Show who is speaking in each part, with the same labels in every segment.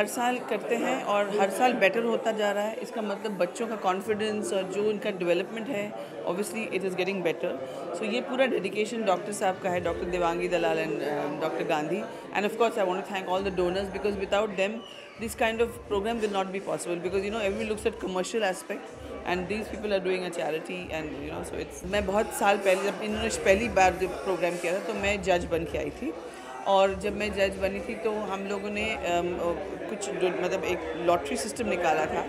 Speaker 1: हर साल करते हैं और हर साल बेटर होता जा रहा है। इसका मतलब बच्चों का कॉन्फिडेंस और जो उनका डेवलपमेंट है, obviously it is getting better. So ये पूरा डेडिकेशन डॉक्टर साहब का है, doctor Devangi Dalal and doctor Gandhi, and of course I want to thank all the donors because without them this kind of program will not be possible because everyone looks at commercial aspect and these people are doing a charity and so it's मैं बहुत साल पहले जब इन्होंने पहली बार जब programme किया था तो मैं जज बन के आई थी और जब मैं जज बनी थी तो हम लोगों ने कुछ मतलब एक लॉटरी सिस्टम निकाला था।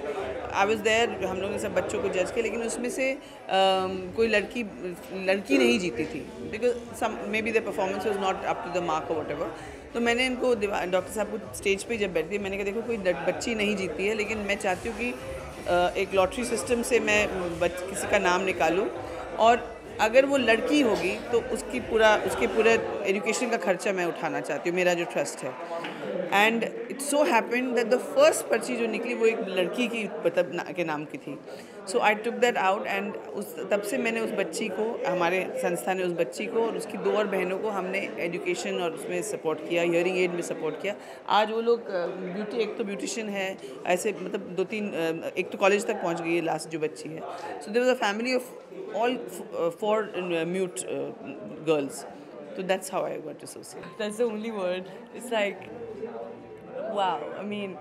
Speaker 1: आई वॉज देयर, हम लोगों ने सब बच्चों को जज किया लेकिन उसमें से कोई लड़की नहीं जीती थी because some maybe the performance was not up to the mark और वट एवर। तो मैंने इनको डॉक्टर साहब को स्टेज पे जब बैठती मैंने कहा देखो कोई बच्ची नहीं जीती है लेकिन मैं चाहती हूँ कि एक लॉटरी सिस्टम से मैं किसी का नाम निकालूँ और अगर वो लड़की होगी तो उसके पूरे एजुकेशन का खर्चा मैं उठाना चाहती हूँ, मेरा जो ट्रस्ट है। And it's so happened that the first पर्ची जो निकली वो एक लड़की की के नाम की थी। सो आई टुक दैट आउट एंड तब से मैंने उस बच्ची को, हमारे संस्था ने उस बच्ची को और उसकी 2 और बहनों को हमने एजुकेशन और उसमें सपोर्ट किया, हियरिंग एड में सपोर्ट किया। आज वो लोग एक तो ब्यूटिशियन है, ऐसे मतलब 2-3 एक तो कॉलेज तक पहुंच गई है लास्ट जो बच्ची है। So there was a family of all 4 mute girls. So that's how I got associated.
Speaker 2: That's the only word. It's like, wow. I mean,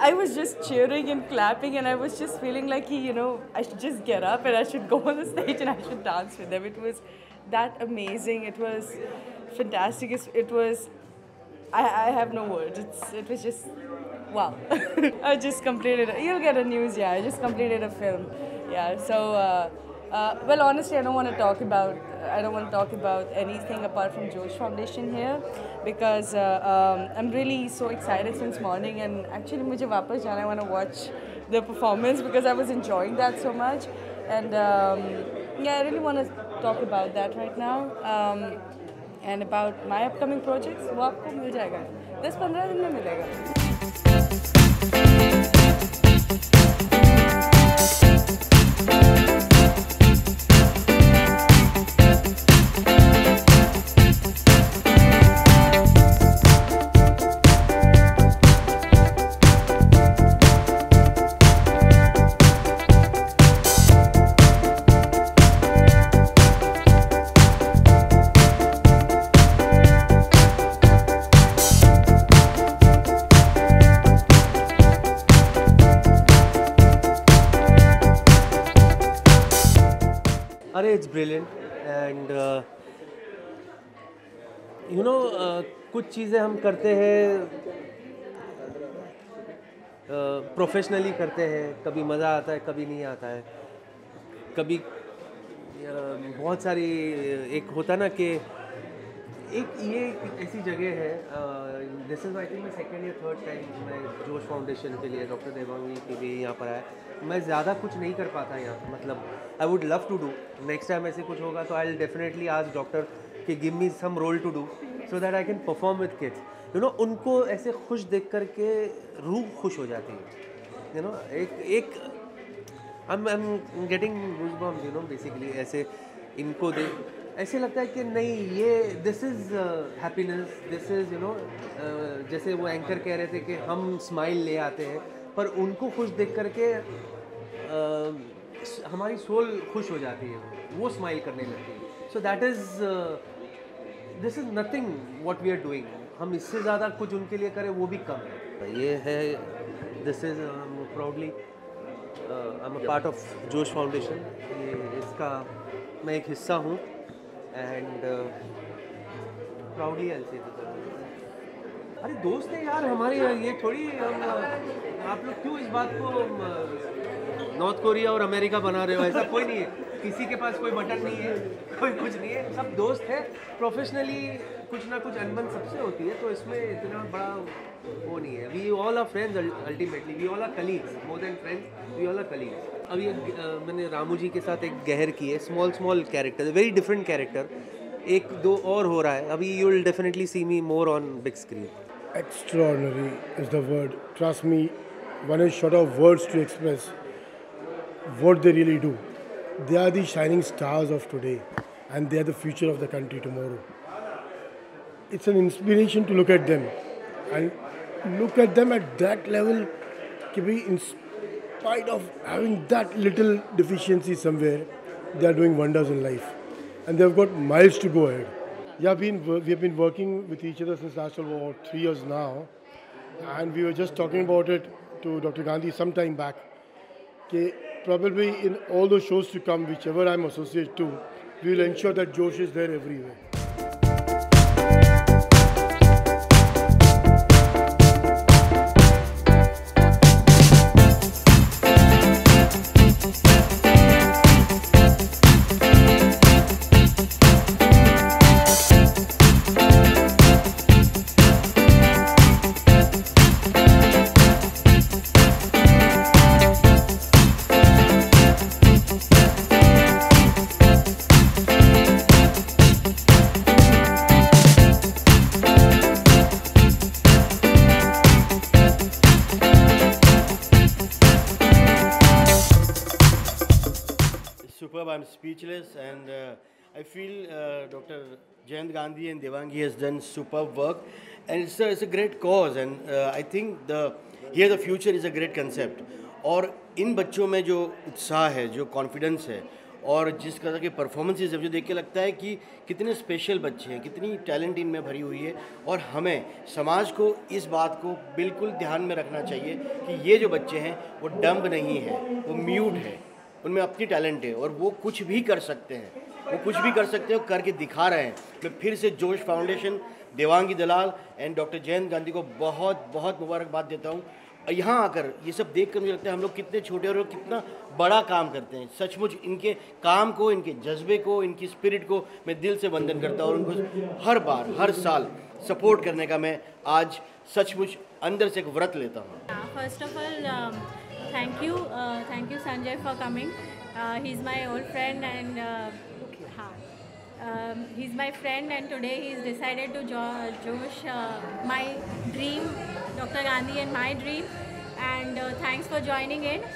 Speaker 2: I was just cheering and clapping and I was just feeling like, I should just get up and I should go on the stage and I should dance with them. It was that amazing. It was fantastic. It was, I have no words. It was just, wow. I just completed, you'll get a news, I just completed a film. Yeah, so, well, honestly, I don't want to talk about anything apart from Josh Foundation here because I'm really so excited since morning and actually मुझे वापस जाना, I want to watch the performance because I was enjoying that so much and yeah, I really want to talk about that right now and about my upcoming projects, वो आपको मिल जाएगा 10-15 दिन में मिलेगा।
Speaker 3: अरे इट्स ब्रिलियंट एंड कुछ चीज़ें हम करते हैं प्रोफेशनली करते हैं, कभी मज़ा आता है कभी नहीं आता है, कभी बहुत सारी एक होता ना कि ये ऐसी जगह है। दिस इज़ आई थिंक मैं 2nd या 3rd टाइम मैं जोश फाउंडेशन के लिए डॉक्टर देवांगी के लिए यहाँ पर आया। मैं ज़्यादा कुछ नहीं कर पाता यहाँ, मतलब I would love to do, next time ऐसे कुछ होगा तो I will definitely ask doctor कि give me some role to do so that I can perform with kids. उनको ऐसे खुश देख कर के रूह खुश हो जाती है। एक I am getting goosebumps basically ऐसे इनको देख ऐसे लगता है कि नहीं ये this is happiness, this is जैसे वो एंकर कह रहे थे कि हम स्माइल ले आते हैं पर उनको खुश देख करके हमारी सोल खुश हो जाती है, वो स्माइल करने लगती है। So that is this is nothing what we are doing. हम इससे ज़्यादा कुछ उनके लिए करें वो भी कम है। ये है this is proudly I am a part of जोश फाउंडेशन, ये इसका मैं एक हिस्सा हूँ एंड प्राउडली आई से। अरे दोस्त है यार हमारे, ये थोड़ी आप लोग क्यों इस बात को नॉर्थ कोरिया और अमेरिका बना रहे हो? ऐसा कोई नहीं है, किसी के पास कोई बटन नहीं है, कोई कुछ नहीं है, सब दोस्त है। प्रोफेशनली कुछ ना कुछ अनबन सबसे होती है तो इसमें इतना बड़ा वो नहीं है। We all are friends ultimately, we all are colleagues, more than friends we all are colleagues. अभी मैंने रामू जी के साथ एक गहर की है, small character, very different character, 1-2 और हो रहा है अभी। You will definitely see me more on big screen.
Speaker 4: Extraordinary is the word. Trust me, one is short of words to express what they really do. They are the shining stars of today and they are the future of the country tomorrow. It's an inspiration to look at them and look at them at that level, कि भाई in spite of having that little deficiency somewhere, they are doing wonders in life, and they've got miles to go ahead. Yeah, we have been working with each other since last about 3 years now, and we were just talking about it to Dr. Gandhi some time back. कि probably in all the shows to come, whichever I'm associated to, we will ensure that Josh is there everywhere.
Speaker 5: Superb, I'm speechless, and I feel Dr. Jayant Gandhi and Devangi has done superb work, and it's a great cause, and I think the future is a great concept. और इन बच्चों में जो उत्साह है, जो confidence है, और जिस तरह के परफॉर्मेंसेज है, मुझे देख के लगता है कि कितने स्पेशल बच्चे हैं, कितनी टैलेंट इनमें भरी हुई है, और हमें समाज को इस बात को बिल्कुल ध्यान में रखना चाहिए कि ये जो बच्चे हैं वो डम्ब नहीं है, वो म्यूट है, उनमें अपनी टैलेंट है और वो कुछ भी कर सकते हैं, वो कुछ भी कर सकते हैं, करके दिखा रहे हैं। मैं फिर से जोश foundation, Devangi Dalal and doctor Jayant Gandhi को बहुत बहुत मुबारकबाद देता हूँ। यहाँ आकर ये सब देख कर मुझे लगता है हम लोग कितने छोटे और कितना बड़ा काम करते हैं। सचमुच इनके काम को, इनके जज्बे को, इनकी स्पिरिट को मैं दिल से वंदन करता हूँ और उनको हर बार, हर साल सपोर्ट करने का मैं आज सचमुच अंदर से एक व्रत लेता हूँ।
Speaker 6: First of all thank you Sanjay for coming. He's my old friend, and he's my friend, and today he's decided to josh my dream, Dr. Gandhi and my dream, and thanks for joining in.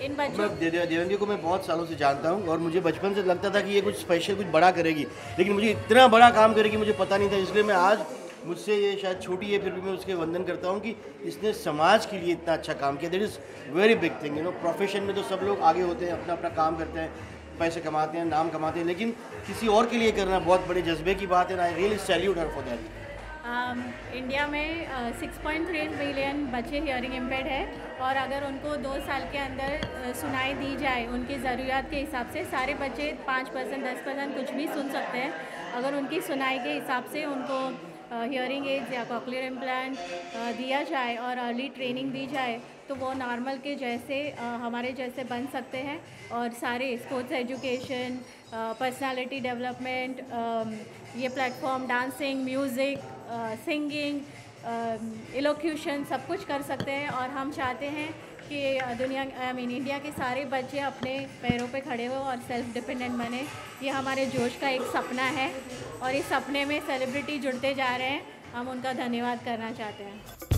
Speaker 6: इन बच्चों
Speaker 5: देवेंद्र को मैं बहुत सालों से जानता हूँ और मुझे बचपन से लगता था कि ये कुछ स्पेशल, कुछ बड़ा करेगी, लेकिन मुझे इतना बड़ा काम करेगी मुझे पता नहीं था। इसलिए मैं आज, मुझसे ये शायद छोटी है फिर भी मैं उसके वंदन करता हूँ कि इसने समाज के लिए इतना अच्छा काम किया। That is very big thing, you know. Profession में तो सब लोग आगे होते हैं, अपना अपना काम करते हैं, पैसे कमाते हैं, नाम कमाते हैं, लेकिन किसी और के लिए करना बहुत बड़े जज्बे की बात है। I really salute her for that.
Speaker 6: India में 6.3 बिलियन बच्चे हियरिंग इम्पेयर्ड है, और अगर उनको 2 साल के अंदर सुनाई दी जाए उनकी ज़रूरियात के हिसाब से, सारे बच्चे 5%, 10% कुछ भी सुन सकते हैं। अगर उनकी सुनाई के हिसाब से उनको हियरिंग एड्स या कॉक्लियर इम्प्लांट दिया जाए और अर्ली ट्रेनिंग दी जाए तो वो नॉर्मल के जैसे, हमारे जैसे बन सकते हैं। और सारे स्पोर्ट्स एजुकेशन, पर्सनालिटी डेवलपमेंट, ये प्लेटफॉर्म डांसिंग, म्यूज़िक, सिंगिंग, इलोक्यूशन सब कुछ कर सकते हैं। और हम चाहते हैं कि इंडिया के सारे बच्चे अपने पैरों पे खड़े हो और सेल्फ डिपेंडेंट बने। ये हमारे जोश का एक सपना है, और इस सपने में सेलिब्रिटी जुड़ते जा रहे हैं। हम उनका धन्यवाद करना चाहते हैं।